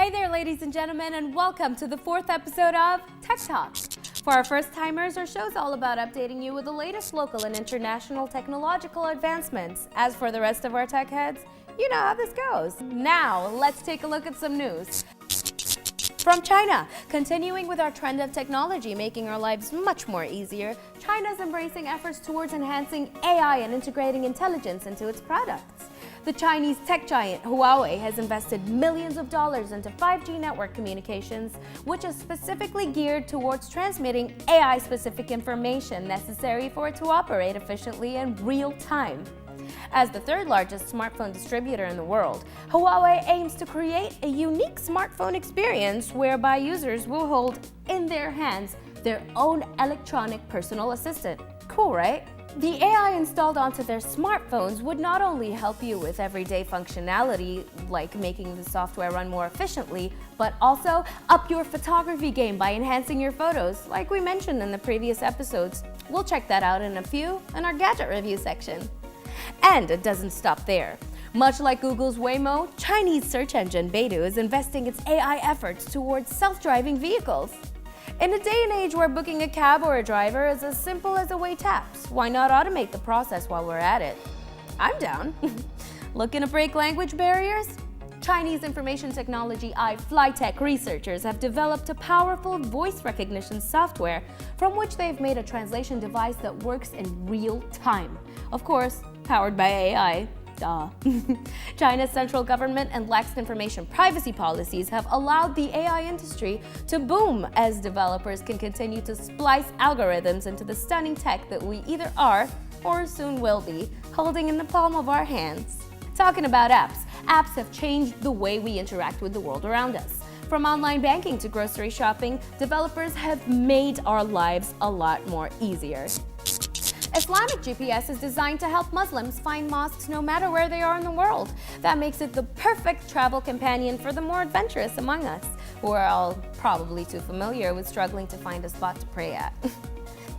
Hey there, ladies and gentlemen, and welcome to the fourth episode of Tech Talk. For our first-timers, our show's all about updating you with the latest local and international technological advancements. As for the rest of our tech heads, you know how this goes. Now, let's take a look at some news. From China, continuing with our trend of technology making our lives much more easier, China's embracing efforts towards enhancing AI and integrating intelligence into its products. The Chinese tech giant Huawei has invested millions of dollars into 5G network communications, which is specifically geared towards transmitting AI-specific information necessary for it to operate efficiently in real time. As the third largest smartphone distributor in the world, Huawei aims to create a unique smartphone experience whereby users will hold in their hands their own electronic personal assistant. Cool, right? The AI installed onto their smartphones would not only help you with everyday functionality, like making the software run more efficiently, but also up your photography game by enhancing your photos, like we mentioned in the previous episodes. We'll check that out in a few in our gadget review section. And it doesn't stop there. Much like Google's Waymo, Chinese search engine Baidu is investing its AI efforts towards self-driving vehicles. In a day and age where booking a cab or a driver is as simple as a wait taps, why not automate the process while we're at it? I'm down. Looking to break language barriers? Chinese information technology Flytech researchers have developed a powerful voice recognition software from which they've made a translation device that works in real time. Of course, powered by AI. Duh. China's central government and lax information privacy policies have allowed the AI industry to boom as developers can continue to splice algorithms into the stunning tech that we either are or soon will be holding in the palm of our hands. Talking about apps have changed the way we interact with the world around us. From online banking to grocery shopping, developers have made our lives a lot more easier. Islamic GPS is designed to help Muslims find mosques no matter where they are in the world. That makes it the perfect travel companion for the more adventurous among us, who are all probably too familiar with struggling to find a spot to pray at.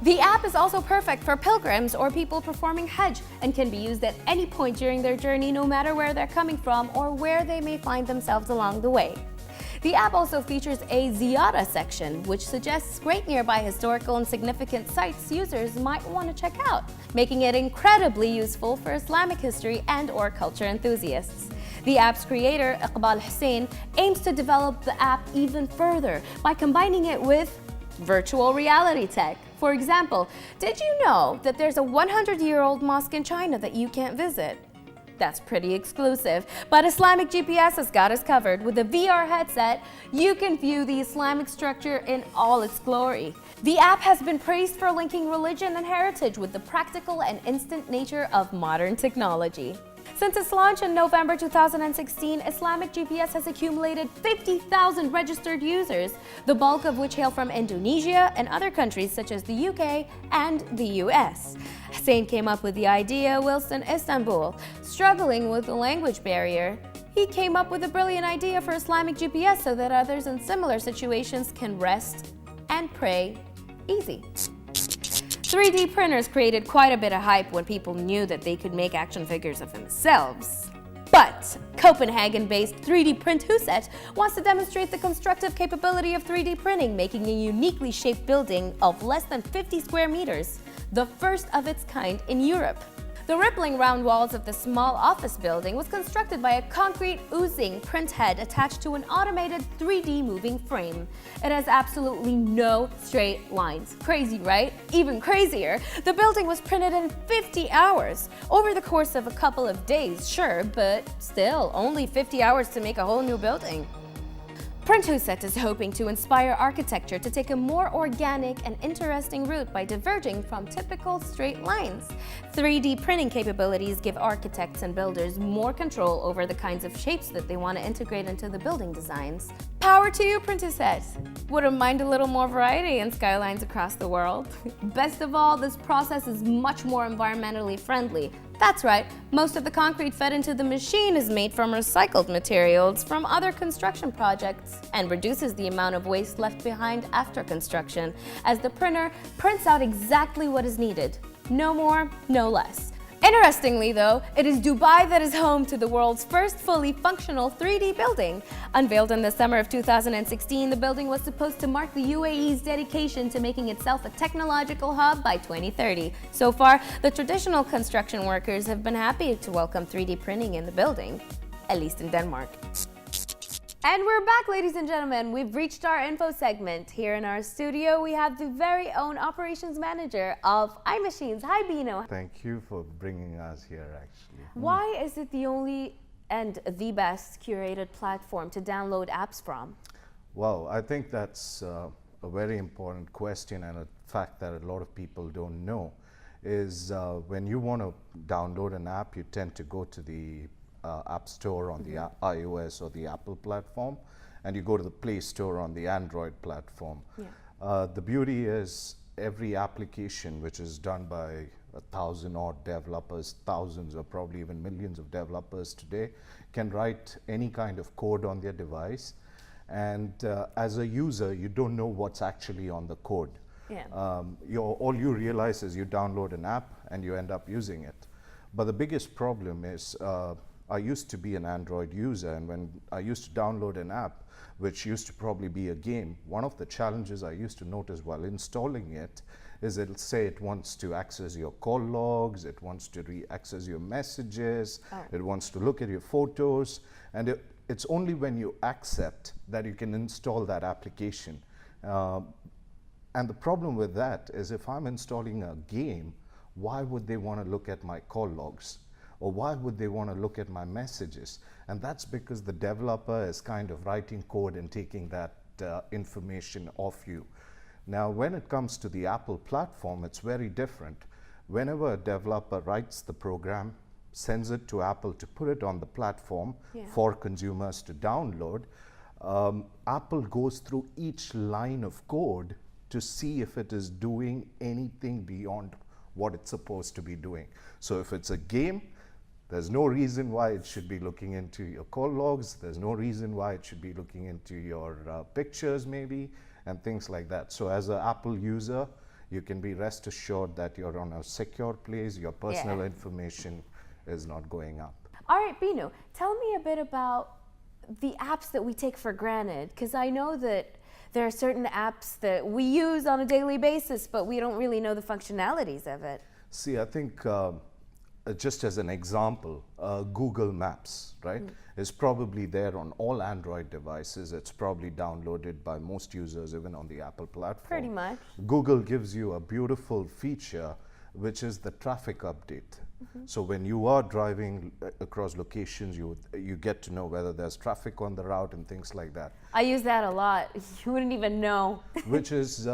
The app is also perfect for pilgrims or people performing Hajj and can be used at any point during their journey no matter where they're coming from or where they may find themselves along the way. The app also features a Ziyara section, which suggests great nearby historical and significant sites users might want to check out, making it incredibly useful for Islamic history and/or culture enthusiasts. The app's creator, Iqbal Hussein, aims to develop the app even further by combining it with virtual reality tech. For example, did you know that there's a 100-year-old mosque in China that you can't visit? That's pretty exclusive, but Islamic GPS has got us covered. With a VR headset, you can view the Islamic structure in all its glory. The app has been praised for linking religion and heritage with the practical and instant nature of modern technology. Since its launch in November 2016, Islamic GPS has accumulated 50,000 registered users, the bulk of which hail from Indonesia and other countries such as the UK and the US. Hussein came up with the idea whilst in Istanbul, struggling with the language barrier. He came up with a brilliant idea for Islamic GPS so that others in similar situations can rest and pray easy. 3D printers created quite a bit of hype when people knew that they could make action figures of themselves. But Copenhagen-based 3D Print Huset wants to demonstrate the constructive capability of 3D printing, making a uniquely shaped building of less than 50 square meters, the first of its kind in Europe. The rippling round walls of the small office building was constructed by a concrete oozing print head attached to an automated 3D moving frame. It has absolutely no straight lines. Crazy, right? Even crazier, the building was printed in 50 hours. Over the course of a couple of days, sure, but still, only 50 hours to make a whole new building. Print Huset is hoping to inspire architecture to take a more organic and interesting route by diverging from typical straight lines. 3D printing capabilities give architects and builders more control over the kinds of shapes that they want to integrate into the building designs. Power to you, Print Huset! Wouldn't mind a little more variety in skylines across the world. Best of all, this process is much more environmentally friendly. That's right, most of the concrete fed into the machine is made from recycled materials from other construction projects and reduces the amount of waste left behind after construction, as the printer prints out exactly what is needed. No more, no less. Interestingly though, it is Dubai that is home to the world's first fully functional 3D building. Unveiled in the summer of 2016, the building was supposed to mark the UAE's dedication to making itself a technological hub by 2030. So far, the traditional construction workers have been happy to welcome 3D printing in the building, at least in Denmark. And we're back, ladies and gentlemen. We've reached our info segment. Here in our studio, we have the very own operations manager of iMachines. Hi, Bino. Thank you for bringing us here, actually. Why is it the only and the best curated platform to download apps from? Well, I think that's a very important question, and a fact that a lot of people don't know is when you want to download an app, you tend to go to the App Store on the iOS or the Apple platform, and you go to the Play Store on the Android platform. The beauty is every application which is done by 1,000 odd developers, thousands or probably even millions of developers today, can write any kind of code on their device, and as a user you don't know what's actually on the code. All you realize is you download an app and you end up using it. But the biggest problem is I used to be an Android user, and when I used to download an app, which used to probably be a game, one of the challenges I used to notice while installing it is it'll say it wants to access your call logs, it wants to access your messages, it wants to look at your photos, and it's only when you accept that you can install that application. And the problem with that is if I'm installing a game, why would they want to look at my call logs? Or why would they want to look at my messages? And that's because the developer is kind of writing code and taking that information off you. Now, when it comes to the Apple platform, it's very different. Whenever a developer writes the program, sends it to Apple to put it on the platform for consumers to download, Apple goes through each line of code to see if it is doing anything beyond what it's supposed to be doing. So if it's a game, there's no reason why it should be looking into your call logs. There's no reason why it should be looking into your pictures maybe, and things like that. So as an Apple user, you can be rest assured that you're on a secure place, your personal information is not going up. All right, Bino, tell me a bit about the apps that we take for granted, because I know that there are certain apps that we use on a daily basis, but we don't really know the functionalities of it. See, I think just as an example, Google Maps, right, is probably there on all Android devices. It's probably downloaded by most users, even on the Apple platform. Pretty much. Google gives you a beautiful feature, which is the traffic update. So when you are driving across locations, you get to know whether there's traffic on the route and things like that. I use that a lot. You wouldn't even know. which is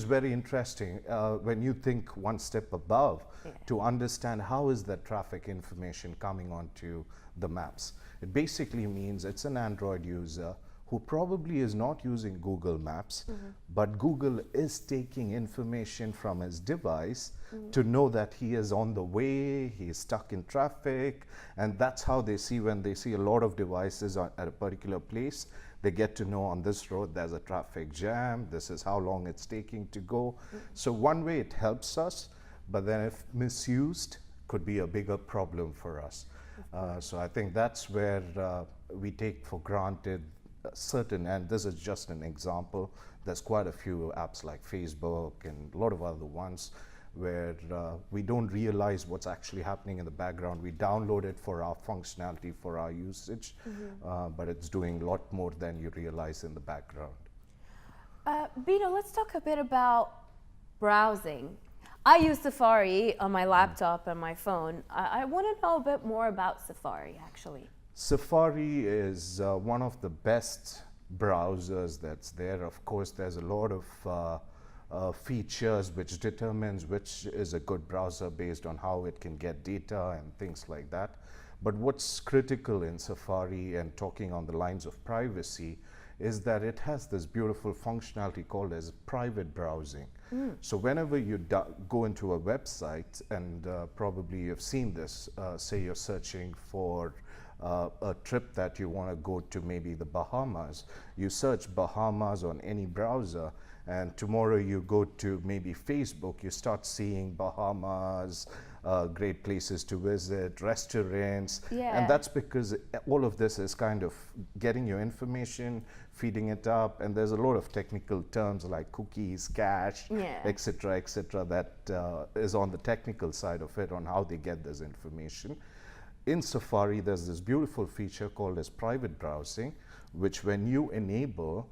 very interesting when you think one step above to understand how is that traffic information coming onto the maps. It basically means it's an Android user who probably is not using Google Maps, but Google is taking information from his device to know that he is on the way, he is stuck in traffic, and that's how they see when they see a lot of devices at a particular place. They get to know on this road there's a traffic jam, this is how long it's taking to go. So one way it helps us, but then if misused, could be a bigger problem for us. So I think that's where we take for granted certain, and this is just an example, there's quite a few apps like Facebook and a lot of other ones where we don't realize what's actually happening in the background. We download it for our functionality, for our usage, but it's doing a lot more than you realize in the background. Bino, let's talk a bit about browsing. I use Safari on my laptop and my phone. I want to know a bit more about Safari, actually. Safari is one of the best browsers that's there. Of course, there's a lot of features which determines which is a good browser based on how it can get data and things like that. But what's critical in Safari, and talking on the lines of privacy, is that it has this beautiful functionality called as private browsing. So whenever you go into a website, and probably you've seen this, say you're searching for a trip that you want to go to, maybe the Bahamas, you search Bahamas on any browser, and tomorrow you go to maybe Facebook, you start seeing Bahamas great places to visit, restaurants. Yeah. And that's because all of this is kind of getting your information, feeding it up, and there's a lot of technical terms like cookies, cache, Yeah. etc., that is on the technical side of it, on how they get this information. In Safari, there's this beautiful feature called as private browsing, which when you enable,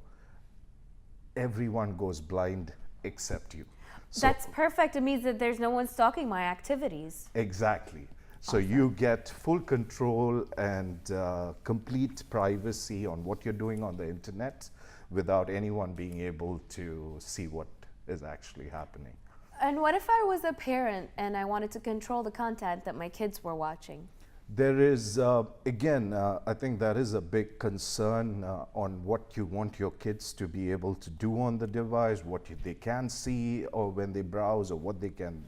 everyone goes blind except you. So That's perfect. It means that there's no one stalking my activities. exactly. So you get full control and complete privacy on what you're doing on the internet without anyone being able to see what is actually happening. And what if I was a parent and I wanted to control the content that my kids were watching? There is, again, I think that is a big concern on what you want your kids to be able to do on the device, what they can see or when they browse, or what they can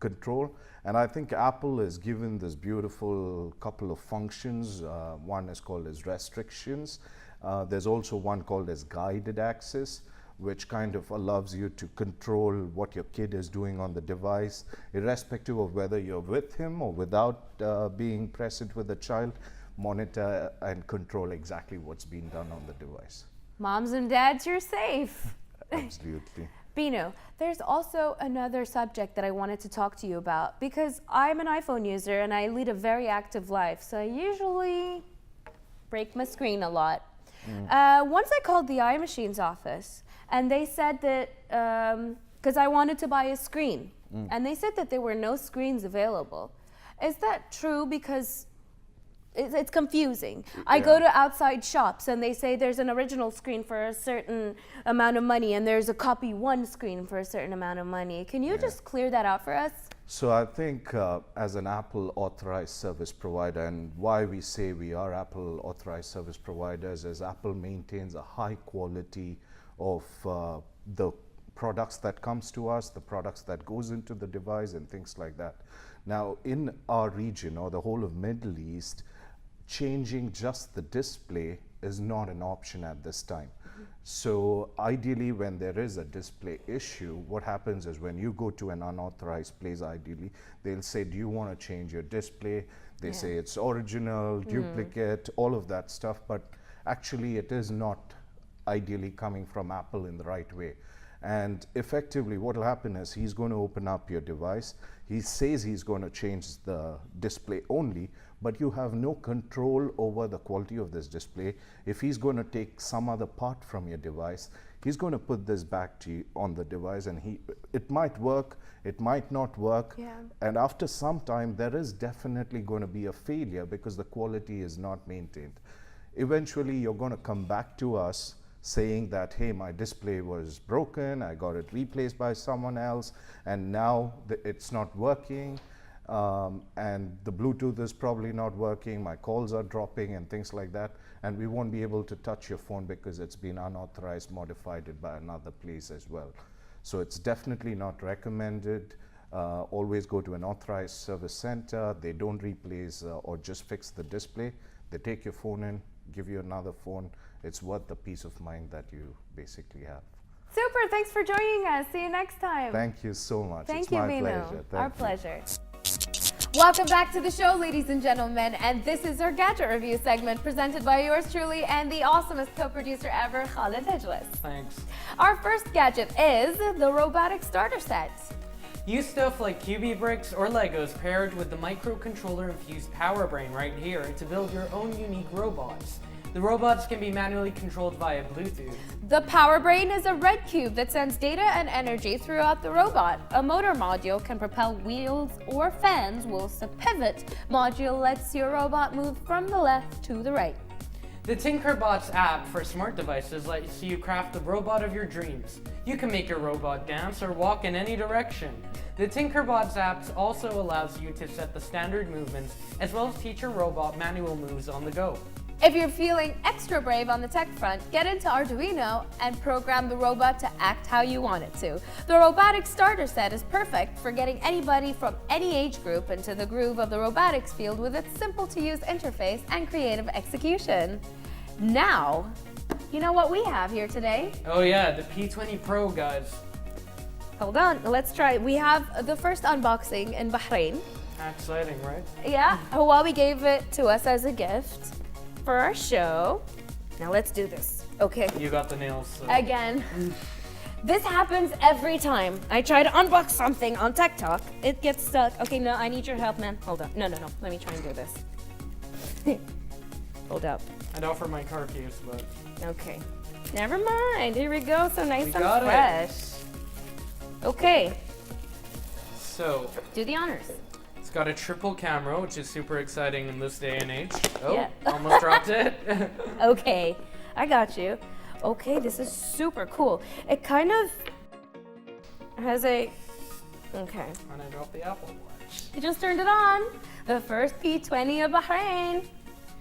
control. And I think Apple has given this beautiful couple of functions. One is called as restrictions. There's also one called as guided access, which kind of allows you to control what your kid is doing on the device, irrespective of whether you're with him or without being present with the child. Monitor and control exactly what's being done on the device. Moms and dads, you're safe. Absolutely. Binu, there's also another subject that I wanted to talk to you about, because I'm an iPhone user and I lead a very active life, so I usually break my screen a lot. Once I called the iMachine's office, and they said that, because I wanted to buy a screen, and they said that there were no screens available. Is that true? Because it's confusing. I go to outside shops and they say there's an original screen for a certain amount of money and there's a copy one screen for a certain amount of money. Can you just clear that out for us? So I think as an Apple authorized service provider, and why we say we are Apple authorized service providers is Apple maintains a high quality of the products that comes to us, the products that goes into the device and things like that. Now in our region or the whole of Middle East, changing just the display is not an option at this time. So ideally when there is a display issue, what happens is when you go to an unauthorized place, ideally, they'll say, do you want to change your display? They say it's original, duplicate, all of that stuff, but actually it is not ideally coming from Apple in the right way. And effectively what will happen is he's going to open up your device. He says he's going to change the display only, but you have no control over the quality of this display. If he's going to take some other part from your device, he's going to put this back to you on the device, and it might work, it might not work. And after some time, there is definitely going to be a failure because the quality is not maintained. Eventually, you're going to come back to us saying that, hey, my display was broken, I got it replaced by someone else, and now it's not working, and the Bluetooth is probably not working, my calls are dropping and things like that, and we won't be able to touch your phone because it's been unauthorized, modified it by another place as well. So it's definitely not recommended. Always go to an authorized service center. They don't replace or just fix the display. They take your phone in, give you another phone. It's worth the peace of mind that you basically have. Super, thanks for joining us. See you next time. Thank you so much. Thank it's you, my Binu. pleasure. Our pleasure. Welcome back to the show, ladies and gentlemen, and this is our gadget review segment presented by yours truly and the awesomest co-producer ever, Khaled Hijlis. Thanks. Our first gadget is the robotic starter set. Use stuff like QB bricks or Legos paired with the microcontroller infused power brain right here to build your own unique robots. The robots can be manually controlled via Bluetooth. The power brain is a red cube that sends data and energy throughout the robot. A motor module can propel wheels or fans, whilst a pivot module lets your robot move from the left to the right. The TinkerBots app for smart devices lets you craft the robot of your dreams. You can make your robot dance or walk in any direction. The TinkerBots app also allows you to set the standard movements as well as teach your robot manual moves on the go. If you're feeling extra brave on the tech front, get into Arduino and program the robot to act how you want it to. The robotic starter set is perfect for getting anybody from any age group into the groove of the robotics field with its simple-to-use interface and creative execution. Now, you know what we have here today? Oh yeah, the P20 Pro, guys. Hold on, let's try. We have the first unboxing in Bahrain. Exciting, right? Yeah, Huawei gave it to us as a gift for our show. Now let's do this. Okay. You got the nails. So. Again. This happens every time I try to unbox something on TikTok. It gets stuck. Okay, no, I need your help, man. Hold up. No. Let me try and do this. Hold up. I'd offer my car keys, but... Okay. Never mind. Here we go. So nice We and got fresh. it. Okay. So, Do the honors. it's got a triple camera, which is super exciting in this day and age. Oh, Yeah. almost dropped it. Okay. I got you. Okay, this is super cool. It kind of has a... Okay. And I dropped the Apple Watch. You just turned it on. The first P20 of Bahrain.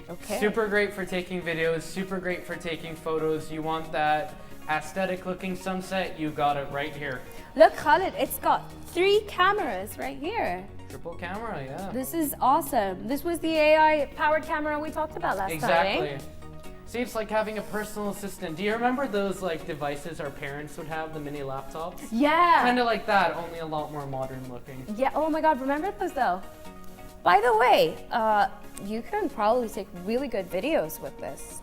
Okay. Super great for taking videos, super great for taking photos. You want that aesthetic looking sunset, you got it right here. Look, Khalid, it's got 3 cameras right here. Triple camera, yeah. This is awesome. This was the AI powered camera we talked about last time. Exactly. See, it's like having a personal assistant. Do you remember those like devices our parents would have, the mini laptops? Yeah. Kind of like that, only a lot more modern looking. Yeah. Oh my God. Remember those though? By the way, you can probably take really good videos with this.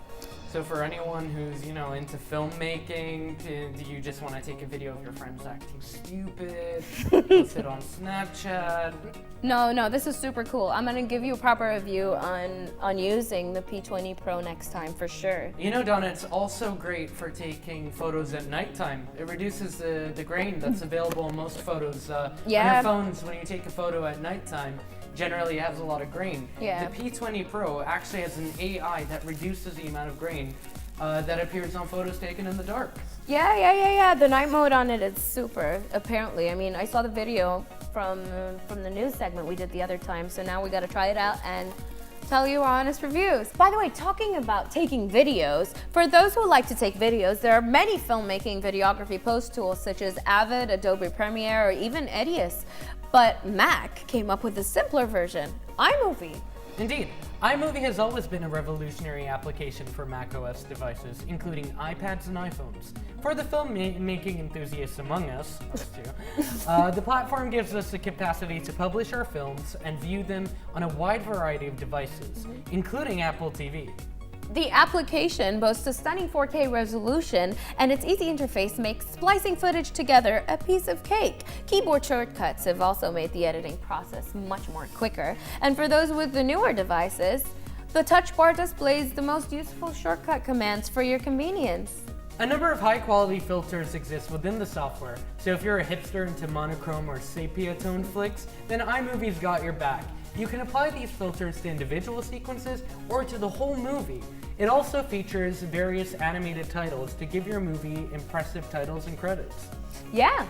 So for anyone who's, into filmmaking, do you just want to take a video of your friends acting stupid, post it on Snapchat? No, this is super cool. I'm gonna give you a proper review on using the P20 Pro next time for sure. Donna, it's also great for taking photos at nighttime. It reduces the grain that's available in most photos. On Yeah. your phones, when you take a photo at nighttime, generally it has a lot of grain. Yeah. The P20 Pro actually has an AI that reduces the amount of grain that appears on photos taken in the dark. Yeah. The night mode on it is super, apparently. I mean, I saw the video from the news segment we did the other time, so now we gotta try it out and tell you our honest reviews. By the way, talking about taking videos, for those who like to take videos, there are many filmmaking videography post tools such as Avid, Adobe Premiere, or even Edius. But Mac came up with a simpler version, iMovie. Indeed, iMovie has always been a revolutionary application for macOS devices, including iPads and iPhones. For the filmmaking enthusiasts among us too, the platform gives us the capacity to publish our films and view them on a wide variety of devices, including Apple TV. The application boasts a stunning 4K resolution, and its easy interface makes splicing footage together a piece of cake. Keyboard shortcuts have also made the editing process much more quicker. And for those with the newer devices, the touch bar displays the most useful shortcut commands for your convenience. A number of high-quality filters exist within the software, so if you're a hipster into monochrome or sepia tone flicks, then iMovie's got your back. You can apply these filters to individual sequences or to the whole movie. It also features various animated titles to give your movie impressive titles and credits. Yeah.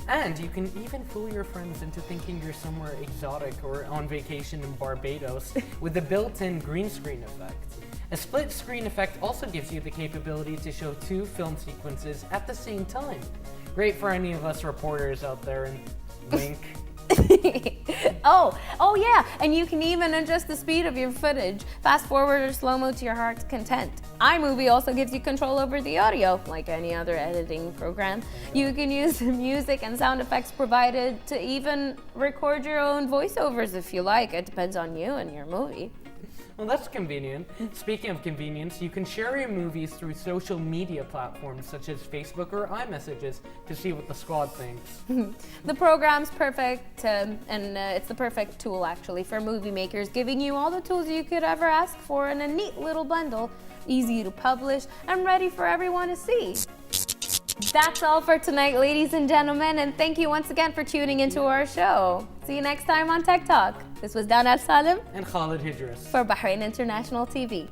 And you can even fool your friends into thinking you're somewhere exotic or on vacation in Barbados with a built-in green screen effect. A split screen effect also gives you the capability to show 2 film sequences at the same time. Great for any of us reporters out there, and wink. Oh yeah, and you can even adjust the speed of your footage, fast forward or slow-mo to your heart's content. iMovie also gives you control over the audio, like any other editing program. You can use the music and sound effects provided to even record your own voiceovers if you like. It depends on you and your movie. Well, that's convenient. Speaking of convenience, you can share your movies through social media platforms such as Facebook or iMessages to see what the squad thinks. The program's perfect, and it's the perfect tool actually for movie makers, giving you all the tools you could ever ask for in a neat little bundle, easy to publish and ready for everyone to see. That's all for tonight, ladies and gentlemen, and thank you once again for tuning into our show. See you next time on Tech Talk. This was Dana Salem And Khalid Hijris. for Bahrain International TV.